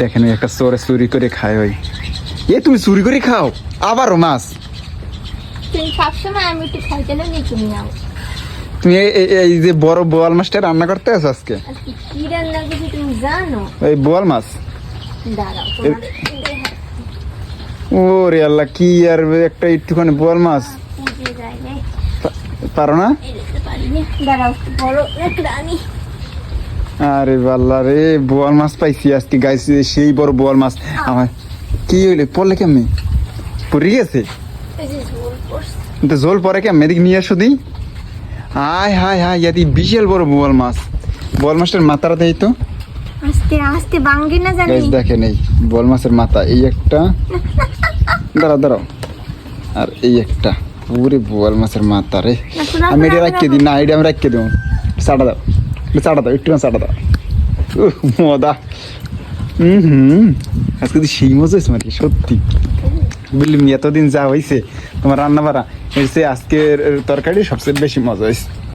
দেখেন একটা চোরে চুরি করে খায় ওই তুমি চুরি করে খাও আবারও মাছ তুমি সবসময় আমি একটু খাইতে নিয়ে তুমি নাও। তুমি এই যে বড় বোয়াল মাছটা রান্না করতে আছো আজকে? আজকে কি রান্না করছি তুমি জানো? এই বোয়াল মাছ। দাঁড়াও তোমার ওরে আল্লাহ, কি আর একটা একটুখানি বোয়াল মাছ পুজে যায় না, পারো না? এড়াতে পারিনি। দাঁড়াও বড় একটা আনি। আরে বাল্লা রে, বোয়াল মাছ পাইছি আজকে গাইস, সেই বড় বোয়াল মাছ। আমার কি হইলে পড়লে কেমনি পড়ে গেছে? এই যে ঝোল করছে। কিন্তু ঝোল পরে কেমন এদিকে নিয়ে আসো দিই। হায় হায় হায়, ইয়াদি বিশাল বড় বোয়াল মাছ। বোয়াল মাছটার মাথাটা দেই তো। আস্তে আস্তে ভাঙবে না জানি। গাইস দেখেন এই বোয়াল মাছের মাথা, এই একটা, দাঁড়াও দাঁড়াও, আর এই একটা। পুরে বোয়াল মাছের মাথা রে। আমি এটা রাখিয়ে দিই না, এটা আমি রাখিয়ে দেবো। চাটা দাও, চাটা দাও, একটু চাটা দাও। মদা। আজকে তো সেই মজা হয়েছে মানে সত্যি। বললাম এতদিন যা হয়েছে তোমার রান্না বাড়া, এর চেয়ে আজকের তরকারি সবচেয়ে বেশি মজা হয়েছে।